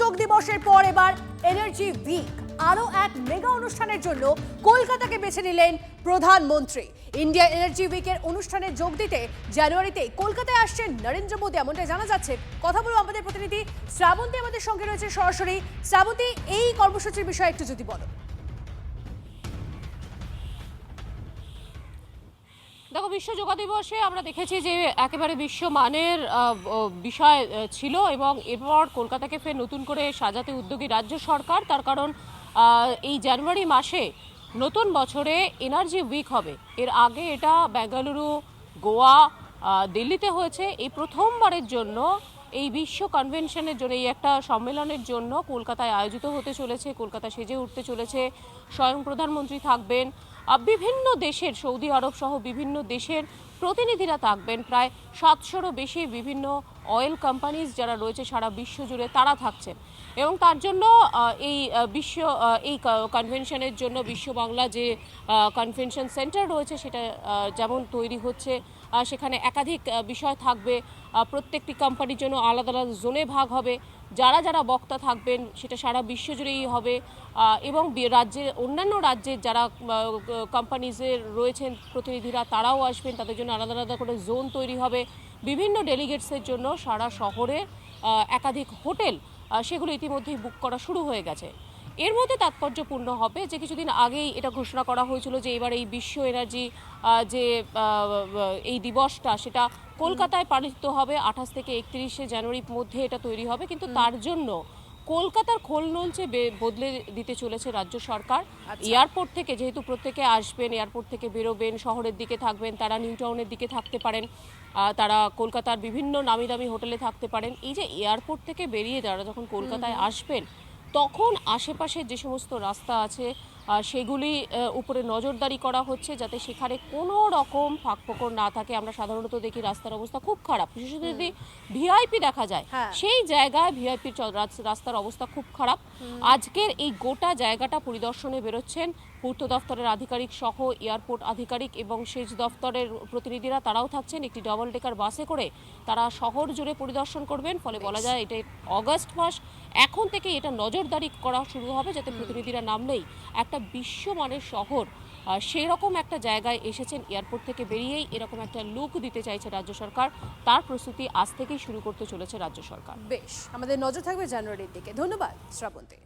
যোগ দিবসের পর এবার এনার্জি উইক আরো এক মেগা অনুষ্ঠানের জন্য কলকাতাকে বেছে নিলেন প্রধানমন্ত্রী। ইন্ডিয়া এনার্জি উইকের অনুষ্ঠানে যোগ দিতে জানুয়ারিতে কলকাতায় আসছেন নরেন্দ্র মোদী, এমনটাই জানা যাচ্ছে। কথা বলবো আমাদের প্রতিনিধি শ্রাবন্তী আমাদের সঙ্গে রয়েছে সরাসরি। শ্রাবন্তী, এই কর্মসূচির বিষয়ে একটু যদি বলো। দেখো, বিশ্ব যোগা দিবসে আমরা দেখেছি যে একেবারে বিশ্বমানের বিষয় ছিল এবং এরপর কলকাতাকে ফের নতুন করে সাজাতে উদ্যোগী রাজ্য সরকার। তার কারণ এই জানুয়ারি মাসে নতুন বছরে এনার্জি উইক হবে। এর আগে এটা বেঙ্গালুরু, গোয়া, দিল্লিতে হয়েছে। এই প্রথমবারের জন্য এই বিশ্ব কনভেনশনের জন্য, এই একটা সম্মেলনের জন্য কলকাতায় আয়োজিত হতে চলেছে। কলকাতা সেজে উঠতে চলেছে। স্বয়ং প্রধানমন্ত্রী থাকবেন, বিভিন্ন দেশের, সৌদি আরব সহ বিভিন্ন দেশের প্রতিনিধিরা থাকবেন। প্রায় 700-রও বেশি বিভিন্ন অয়েল কোম্পানিজ যারা রয়েছে সারা বিশ্ব জুড়ে তারা থাকছেন। এবং তার জন্য এই কনভেনশনের জন্য বিশ্ব বাংলা যে কনভেনশন সেন্টার রয়েছে সেটা যেমন তৈরি হচ্ছে, সেখানে একাধিক বিষয় থাকবে। প্রত্যেকটি কোম্পানির জন্য আলাদা আলাদা জোনে ভাগ হবে। যারা যারা বক্তা থাকবেন সেটা সারা বিশ্বজুড়েই হবে। এবং রাজ্যের অন্যান্য রাজ্যের যারা কোম্পানিজের রয়েছেন প্রতিনিধিরা তারাও আসবেন, তাদের জন্য আলাদা আলাদা করে জোন তৈরি হবে। বিভিন্ন ডেলিগেটসের জন্য সারা শহরে একাধিক হোটেল সেগুলো ইতিমধ্যেই বুক করা শুরু হয়ে গেছে। এর মধ্যে তাৎপর্যপূর্ণ হবে যে কিছুদিন আগেই এটা ঘোষণা করা হয়েছিল যে এবার এই বিশ্ব এনার্জি যে এই দিবসটা সেটা কলকাতায় পালিত হবে 28 থেকে 31শে জানুয়ারির মধ্যে এটা তৈরি হবে। কিন্তু তার জন্য কলকাতার খোলনলচে বদলে দিতে চলেছে রাজ্য সরকার। এয়ারপোর্ট থেকে যেহেতু প্রত্যেকে আসবেন, এয়ারপোর্ট থেকে বেরোবেন, শহরের দিকে থাকবেন, তারা নিউ টাউনের দিকে থাকতে পারেন, তারা কলকাতার বিভিন্ন নামি দামি হোটেলে থাকতে পারেন। এই যে এয়ারপোর্ট থেকে বেরিয়ে যারা যখন কলকাতায় আসবেন তখন আশেপাশের যে সমস্ত রাস্তা আছে সেগুলি উপরে নজরদারি করা হচ্ছে যাতে সেখানে কোনো রকম ফাঁকফোকর না থাকে। আমরা সাধারণত দেখি রাস্তার অবস্থা খুব খারাপ, বিশেষত যদি ভিআইপি দেখা যায় সেই জায়গায় ভিআইপির রাস্তার অবস্থা খুব খারাপ। আজকের এই গোটা জায়গাটা পরিদর্শনে বেরোচ্ছেন পূর্ত দফতরের আধিকারিক সহ এয়ারপোর্ট আধিকারিক এবং সেচ দফতরের প্রতিনিধিরা, তারাও থাকছেন। একটি ডবল ডেকার বাসে করে তারা শহর জুড়ে পরিদর্শন করবেন। ফলে বলা যায় এটা অগস্ট মাস এখন থেকে এটা নজরদারি করা শুরু হবে যাতে প্রতিনিধিরা নামলেই একটা বিশ্বমানের শহর সেই রকম একটা জায়গায় এসেছেন। এয়ারপোর্ট থেকে বেরিয়েই এরকম একটা লুক দিতে চাইছে রাজ্য সরকার। তার প্রস্তুতি আজ থেকেই শুরু করতে চলেছে রাজ্য সরকার। বেশ, আমাদের নজর থাকবে জানুয়ারির দিকে। ধন্যবাদ শ্রাবন্তী।